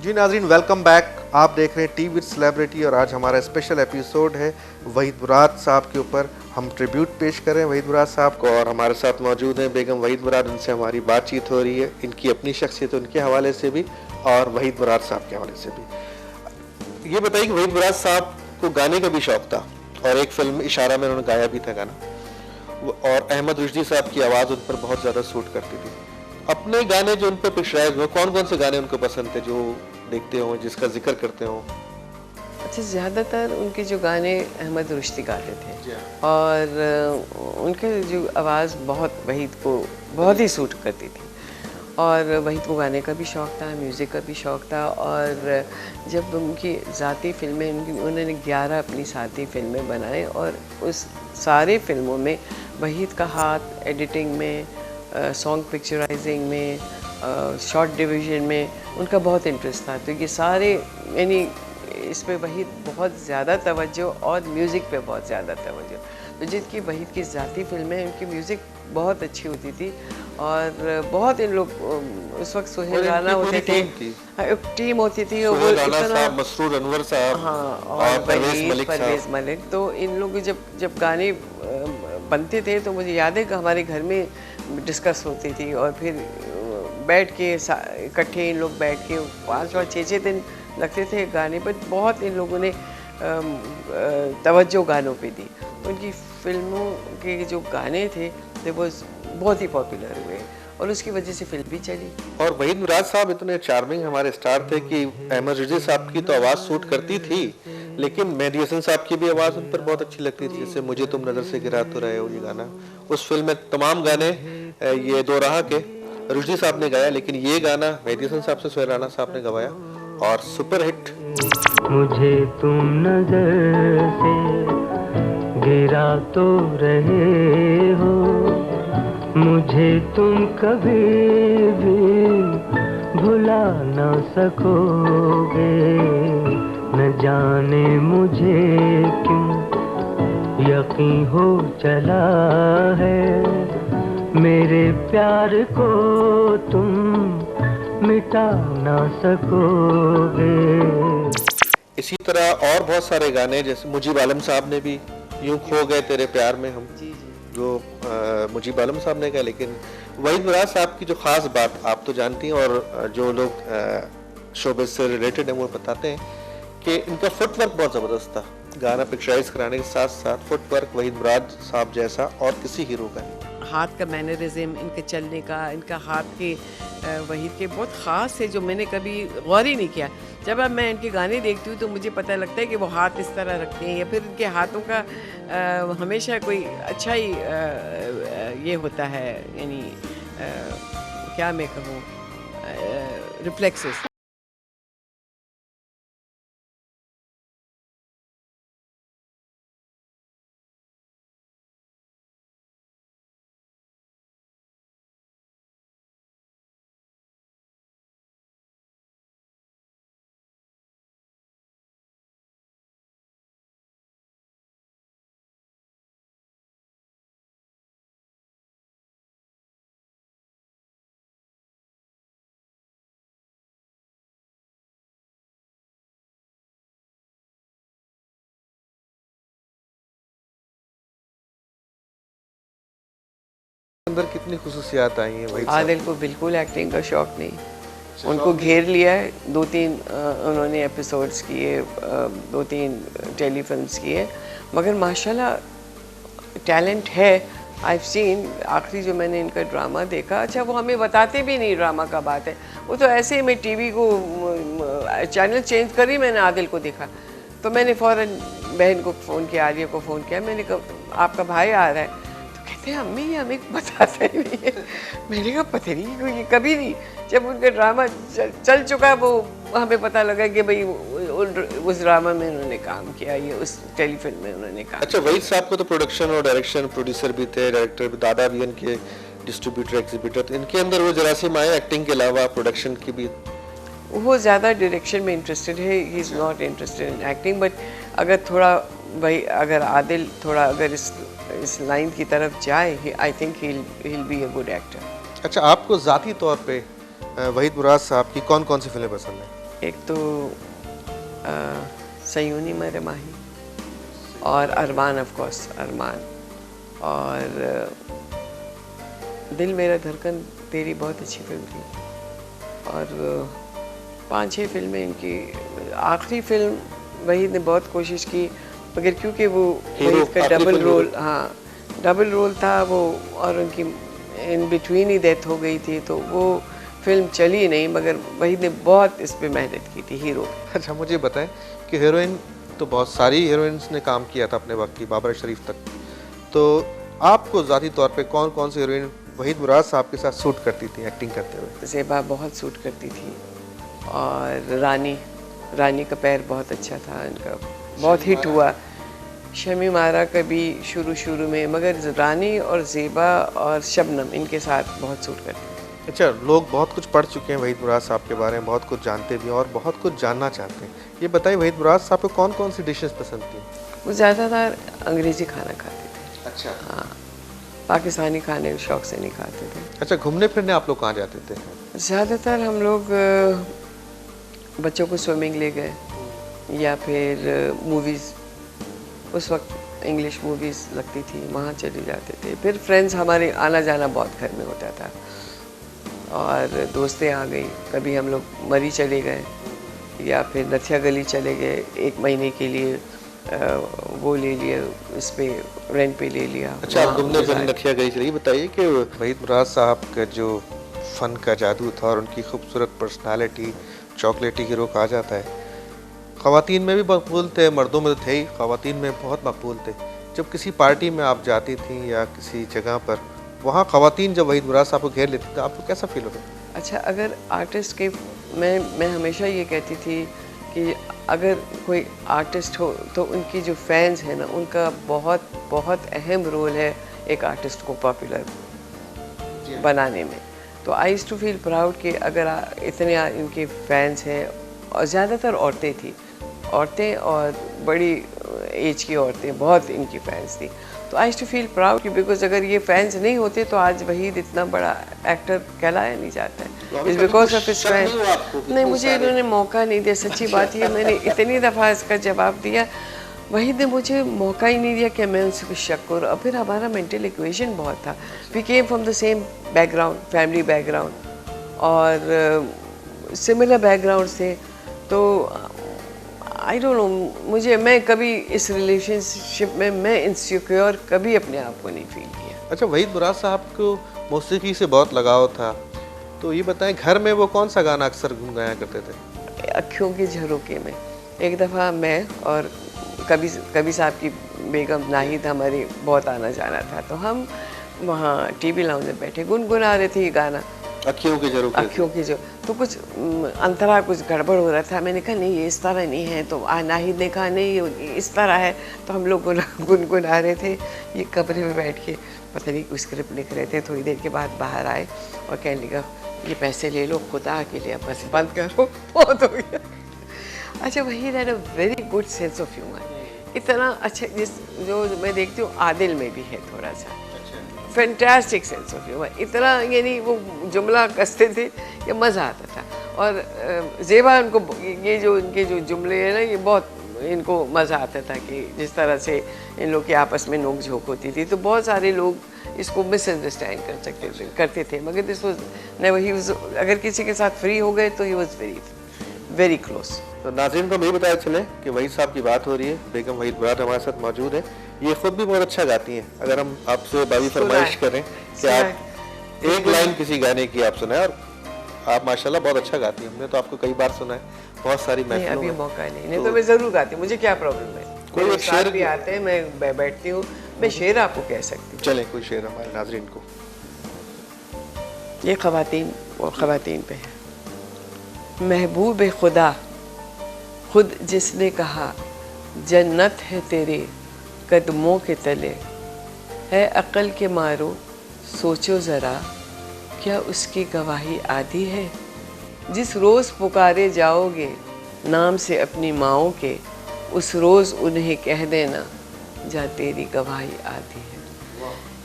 जी नाज़रीन, welcome back. आप देख रहे हैं टी विद सेलिब्रिटी और आज हमारा स्पेशल एपिसोड है वहीद मुराद साहब के ऊपर। हम ट्रिब्यूट पेश कर रहे हैं वहीद मुराद साहब को और हमारे साथ मौजूद हैं बेगम वहीद मुराद। उनसे हमारी बातचीत हो रही है, इनकी अपनी शख्सियत उनके हवाले से भी और वहीद मुराद साहब के हवाले से भी। ये बताइए कि वहीद मुराद साहब को गाने का भी शौक़ था और एक फिल्म इशारा में उन्होंने गाया भी था गाना, और अहमद रुश्दी साहब की आवाज़ उन पर बहुत ज़्यादा सूट करती थी। अपने गाने जो उन पर पिक्चराइज हुए, कौन कौन से गाने उनको पसंद थे जो देखते हो, जिसका जिक्र करते हो? अच्छा, ज़्यादातर उनके जो गाने अहमद रुश्दी गाते थे और उनके जो आवाज़ बहुत वहीद को बहुत ही सूट करती थी और वहीद को गाने का भी शौक़ था, म्यूज़िक का भी शौक़ था। और जब उनकी ज़ाती फ़िल्में, उन्होंने 11 अपनी ज़ाती फ़िल्में बनाए और उस सारे फ़िल्मों में वहीद का हाथ एडिटिंग में, सॉन्ग पिक्चराइजिंग में, शॉर्ट डिवीज़न में उनका बहुत इंटरेस्ट था। तो ये सारे यानी इस पे वहीद बहुत ज़्यादा तवज्जो और म्यूज़िक पे बहुत ज़्यादा तवज्जो। तो जिनकी वहीद की ज़ाती फ़िल्में, उनकी म्यूज़िक बहुत अच्छी होती थी और बहुत इन लोग उस वक्त सुहेल राना होते थे, टीम होती थी और वो इतना मसरूर अनवर साहब, हाँ, और परवेज़ मलिक। तो इन लोग जब गाने बनते थे तो मुझे याद है कि हमारे घर में डिस्कस होती थी और फिर बैठ के इकट्ठे इन लोग बैठ के 5-5, 6-6 दिन लगते थे गाने पर। बहुत इन लोगों ने तवज्जो गानों पे दी। उनकी फिल्मों के जो गाने थे वो बहुत ही पॉपुलर हुए और उसकी वजह से फिल्म भी चली। और वहीद मुराद साहब इतने चार्मिंग हमारे स्टार थे कि अहमद रुश्दी साहब की तो आवाज़ सूट करती थी, लेकिन मेहदी हसन साहब की भी आवाज़ उन पर बहुत अच्छी लगती थी। जैसे मुझे तुम नज़र से गिरा तो रहे हो, ये गाना, उस फिल्म में तमाम गाने ये दो राह के रुश्दी साहब ने गाया, लेकिन ये गाना मेहदी हसन साहब से सुहेल राना साहब ने गवाया और सुपर हिट। मुझे तुम नजर से गिरा तो रहे हो, मुझे तुम कभी भी भुला ना सकोगे, न जाने मुझे क्यों यकीन हो चला है, मेरे प्यार को तुम मिटा ना सकोगे। इसी तरह और बहुत सारे गाने, जैसे मुजीब आलम साहब ने भी यूं खो गए तेरे प्यार में हम, जो मुजीब आलम साहब ने कहा। लेकिन वहीद मुराद साहब की जो ख़ास बात आप तो जानती हैं और जो लोग शोबे से रिलेटेड हैं वो बताते हैं कि इनका फुटवर्क बहुत ज़बरदस्त था। गाना पिक्चराइज कराने के साथ साथ फुटवर्क वहीद मुराद साहब जैसा और किसी हीरो का नहीं। हाथ का मैनरिज्म, इनके चलने का, इनका हाथ के वहीद के बहुत ख़ास है जो मैंने कभी गौर ही नहीं किया। जब अब मैं इनके गाने देखती हूँ तो मुझे पता लगता है कि वो हाथ इस तरह रखते हैं या फिर इनके हाथों का हमेशा कोई अच्छा ही ये होता है, यानी क्या मैं कहूँ, रिफ्लेक्सेस। अंदर कितनी खुसूसियात आई हैं वहीद साहब? आदिल को बिल्कुल एक्टिंग का शौक़ नहीं, उनको घेर लिया है। 2-3 उन्होंने एपिसोड्स किए, 2-3 टेलीफिल्म्स किए, मगर माशाल्लाह टैलेंट है। आई सीन आखिरी जो मैंने इनका ड्रामा देखा, अच्छा वो हमें बताते भी नहीं ड्रामा का बात है, वो तो ऐसे ही मैं टीवी को चैनल चेंज कर ही मैंने आदिल को देखा तो मैंने फ़ौरन बहन को फ़ोन किया, आलिया को फ़ोन किया, मैंने कहा आपका भाई आ रहा है। कहते हैं अम्मी ये हमें बताता ही नहीं है। मैंने कहा पता नहीं क्योंकि कभी नहीं, जब उनका ड्रामा चल चुका वो हमें पता लगा कि भाई उस ड्रामा में उन्होंने काम किया, ये उस टेलीफिल्म में उन्होंने काम। अच्छा, वहीद साहब को तो प्रोडक्शन और डायरेक्शन, प्रोड्यूसर भी थे, डायरेक्टर भी, दादा भी इनके डिस्ट्रीब्यूटर एग्जीबिटर, तो इनके अंदर वो जरासीम आए एक्टिंग के अलावा प्रोडक्शन की भी। वो ज़्यादा डायरेक्शन में इंटरेस्टेड है, he is not interested in acting. But अगर थोड़ा भाई अगर आदिल थोड़ा अगर इस लाइन की तरफ जाए, I think he will be a good actor. अच्छा, आपको ज़ाती तौर पे वहीद मुराद साहब की कौन कौन सी फिल्में पसंद हैं? एक तो सयूनी मेरे माही और अरमान, ऑफ कोर्स अरमान, और दिल मेरा धड़कन तेरी बहुत अच्छी फिल्म थी। और 5-6 फिल्में इनकी। आखिरी फिल्म वहीद ने बहुत कोशिश की, मगर क्योंकि वो वहीद का डबल रोल, हाँ डबल रोल था वो, और उनकी इन बिटवीन ही डेथ हो गई थी, तो वो फिल्म चली नहीं, मगर वहीद ने बहुत इस पे मेहनत की थी, हीरो। अच्छा मुझे बताएं कि हीरोइन तो बहुत सारी हीरोइंस ने काम किया था अपने वक्त की, बाबर शरीफ तक, तो आपको ज़ाती तौर पे कौन कौन सी हीरोइन वहीद मुराद साहब के साथ सूट करती थी एक्टिंग करते हुए? ज़ेबा बहुत सूट करती थी, और रानी का पैर बहुत अच्छा था इनका, बहुत हिट हुआ। शमी मारा का भी शुरू में, मगर रानी और ज़ेबा और शबनम इनके साथ बहुत सूट करती थी। अच्छा, लोग बहुत कुछ पढ़ चुके हैं वहीद मुराद साहब के बारे में, बहुत कुछ जानते भी हैं और बहुत कुछ जानना चाहते हैं। ये बताइए वहीद मुराद साहब को कौन कौन सी डिशेस पसंद थी? वो ज़्यादातर अंग्रेज़ी खाना खाते थे। अच्छा। हाँ, पाकिस्तानी खाने शौक से नहीं खाते थे। अच्छा, घूमने फिरने आप लोग कहाँ जाते थे? ज़्यादातर हम लोग बच्चों को स्विमिंग ले गए, या फिर मूवीज़, उस वक्त इंग्लिश मूवीज़ लगती थी, वहाँ चले जाते थे। फिर फ्रेंड्स हमारे आना जाना बहुत घर में होता था, और दोस्तें आ गई, कभी हम लोग मरी चले गए, या फिर नथिया गली चले गए 1 महीने के लिए, वो ले लिया, इस पे रेंट पे ले लिया। अच्छा, आप घूमने फिरने नथिया गली चलिए। बताइए कि वहीद मुराद साहब का जो फ़न का जादू था और उनकी खूबसूरत पर्सनालिटी, चॉकलेटी हीरो कहा जाता है, ख़वातीन में भी मकबूल थे, मर्दों में तो थे ही, ख़वातीन में बहुत मकबूल थे। जब किसी पार्टी में आप जाती थी या किसी जगह पर, वहाँ ख़वातीन जब वहीद मुराद साहब को घेर लेती थी, आपको कैसा फील होता? अच्छा, अगर आर्टिस्ट के, मैं हमेशा ये कहती थी कि अगर कोई आर्टिस्ट हो तो उनकी जो फैंस हैं ना, उनका बहुत बहुत अहम रोल है एक आर्टिस्ट को पॉपुलर बनाने में। तो I used to feel proud कि अगर इतने इनके फैंस हैं, और ज़्यादातर औरतें थी, औरतें और बड़ी एज की औरतें बहुत इनकी फैंस थी। तो I used to feel proud कि बिकॉज अगर ये फैंस नहीं होते तो आज वहीद इतना बड़ा एक्टर कहलाया नहीं जाता है, it's because of his fans. नहीं, मुझे इन्होंने मौका नहीं दिया, सच्ची बात ये, मैंने इतनी दफ़ा इसका जवाब दिया, वहीद ने मुझे मौका ही नहीं दिया कि मैं उनसे शक करूँ। और फिर हमारा मेंटल इक्वेशन बहुत था, we came from the same background, family background, और सिमिलर बैकग्राउंड से, तो आई डोंट नो, मैं कभी इस रिलेशनशिप में मैं इनसिक्योर कभी अपने आप को नहीं फील किया। अच्छा, वहीद मुराद साहब को मौसीकी से बहुत लगाव था, तो ये बताएं घर में वो कौन सा गाना अक्सर गुनगुनाया करते थे? अखियों के झरोके में। एक दफ़ा मैं और कभी साहब की बेगम नाहिद हमारी बहुत आना जाना था, तो हम वहाँ टीवी लाउंज में बैठे गुनगुना रहे थे ये गाना, अखियों के झरोके। अखियों की जो, तो कुछ अंतरा कुछ गड़बड़ हो रहा था। मैंने कहा नहीं ये इस तरह नहीं है, तो नाहिद ने कहा नहीं ये इस तरह है, तो हम लोग गुनगुना रहे थे ये कमरे में बैठ के, पता नहीं कुछ स्क्रिप्ट लिख रहे थे। थोड़ी देर के बाद बाहर आए और कहने लगा ये पैसे ले लो खुदा के लिए, बस बंद करो, बहुत हो गया। अच्छा, वही had a very good sense of humour, इतना अच्छा, जो मैं देखती हूँ आदिल में भी है थोड़ा सा, फैंटास्टिक सेंस ऑफ ह्यूमर, इतना यानी वो जुमला कसते थे कि मज़ा आता था। और ज़ेबा उनको ये जो इनके जो जुमले हैं ना, ये बहुत इनको मज़ा आता था कि जिस तरह से इन लोग की आपस में नोक झोंक होती थी, तो बहुत सारे लोग इसको मिसअंडरस्टैंड करते थे, मगर this was never, he was, अगर किसी के साथ फ्री हो गए तो ही वाज वेरी क्लोज। तो नाज़रीन को भी बताया चले कि वहीद साहब की बात हो रही है, बेगम वहीद मुराद हमारे साथ मौजूद है। ये खुद भी बहुत अच्छा गाती हैं। अगर हम आपसे बाबी फरमाइश करें कि आप एक लाइन किसी गाने की आप सुनाएं, और आप माशाल्लाह बहुत अच्छा गाती हैं, हमने तो आपको कई बार सुना है बहुत सारी महफिलों में। अभी मौका नहीं तो मैं ज़रूर गाती हूँ, मुझे क्या प्रॉब्लम है, कोई एक शेर भी आते हैं, मैं बैठती हूँ, मैं शेर आपको कह सकती हूँ। चलें कोई शेर हमारे नाज़रीन को। ये ख़वातीन और ख़वातीन पे है। महबूब खुदा खुद जिसने कहा जन्नत है तेरे कदमों के तले, है अक़ल के मारो सोचो ज़रा क्या उसकी गवाही आधी है। जिस रोज़ पुकारे जाओगे नाम से अपनी माओं के, उस रोज़ उन्हें कह देना जा तेरी गवाही आधी है।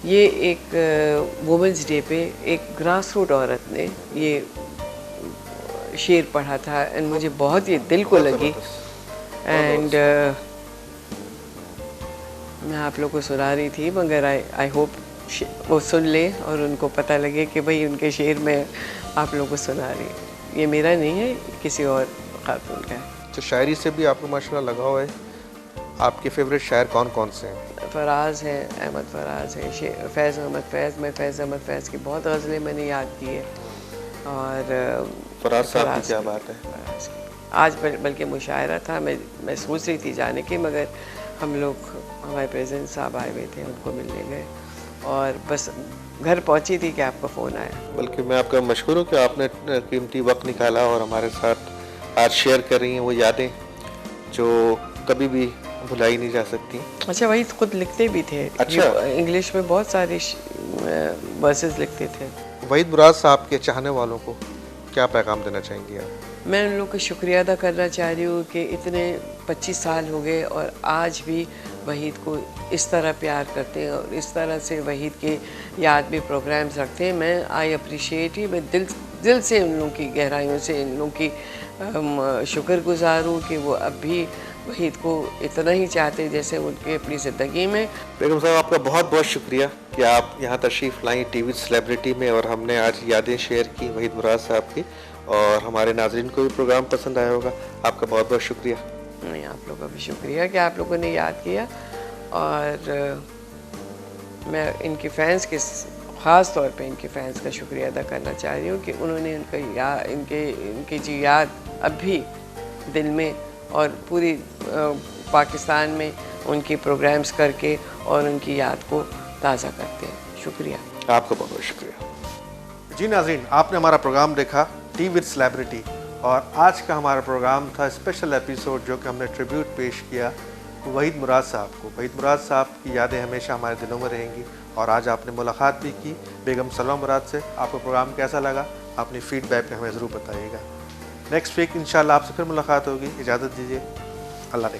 ये एक वुमेंस डे पे एक ग्रास रूट औरत ने ये शेर पढ़ा था एंड मुझे बहुत ही दिल को लगी एंड मैं आप लोगों को सुना रही थी, मगर आई होप वो सुन ले और उनको पता लगे कि भाई उनके शेर में आप लोगों को सुना रही। ये मेरा नहीं है, किसी और खातून का है। तो शायरी से भी आपको माशाल्लाह लगाव है। आपके फेवरेट शायर कौन कौन से हैं? फराज है, अहमद फराज है, फैज़ अहमद फैज़, मैं फैज़ अहमद फैज़ की बहुत गज़लें मैंने याद की है। और फराज साहब की क्या बात है। फराज की आज बल्कि मुशायरा था, मैं सोच रही थी जाने की, मगर हम लोग, हमारे प्रेसिडेंट साहब आए हुए थे, उनको मिलने गए और बस घर पहुंची थी कि आपका फ़ोन आया। बल्कि मैं आपका मशहूर हूँ कि आपने कीमती वक्त निकाला और हमारे साथ आज शेयर कर रही हैं वो यादें जो कभी भी भुलाई नहीं जा सकती। अच्छा, वही खुद लिखते भी थे। अच्छा, इंग्लिश में बहुत सारे वर्सेस लिखते थे। वहीद मुराद साहब के चाहने वालों को क्या पैगाम देना चाहेंगी आप? मैं उन लोगों का शुक्रिया अदा करना चाह रही हूँ कि इतने 25 साल हो गए और आज भी वहीद को इस तरह प्यार करते हैं और इस तरह से वहीद के याद में प्रोग्राम्स रखते हैं। मैं आई अप्रिशिएट ही, मैं दिल से उन लोगों की गहराइयों से इन लोगों की शुक्रगुजार हूँ कि वो अब भी वहीद को इतना ही चाहते जैसे उनके अपनी ज़िंदगी में। बेगम साहब, आपका बहुत बहुत शुक्रिया कि आप यहाँ तशरीफ़ लाई टीवी सेलिब्रिटी में और हमने आज यादें शेयर की वहीद मुराद साहब की, और हमारे नाज़रीन को भी प्रोग्राम पसंद आया होगा। आपका बहुत बहुत शुक्रिया। नहीं, आप लोगों का भी शुक्रिया कि आप लोगों ने याद किया। और मैं इनके फैंस के, ख़ास तौर पे इनके फैंस का शुक्रिया अदा करना चाह रही हूँ कि उन्होंने इनकी जो याद अब भी दिल में और पूरी पाकिस्तान में उनकी प्रोग्राम्स करके और उनकी याद को ताज़ा करते हैं। शुक्रिया आपका बहुत बहुत शुक्रिया। जी नाज़रीन, आपने हमारा प्रोग्राम देखा टी विद सेलिब्रिटी, और आज का हमारा प्रोग्राम था स्पेशल एपिसोड जो कि हमने ट्रिब्यूट पेश किया वहीद मुराद साहब को। वहीद मुराद साहब की यादें हमेशा हमारे दिलों में रहेंगी। और आज आपने मुलाकात भी की बेगम सलमा मुराद से। आपको प्रोग्राम कैसा लगा, अपनी फीडबैक में हमें ज़रूर बताइएगा। नेक्स्ट वीक इंशाल्लाह आपसे फिर मुलाकात होगी। इजाज़त दीजिए, अल्लाह ने।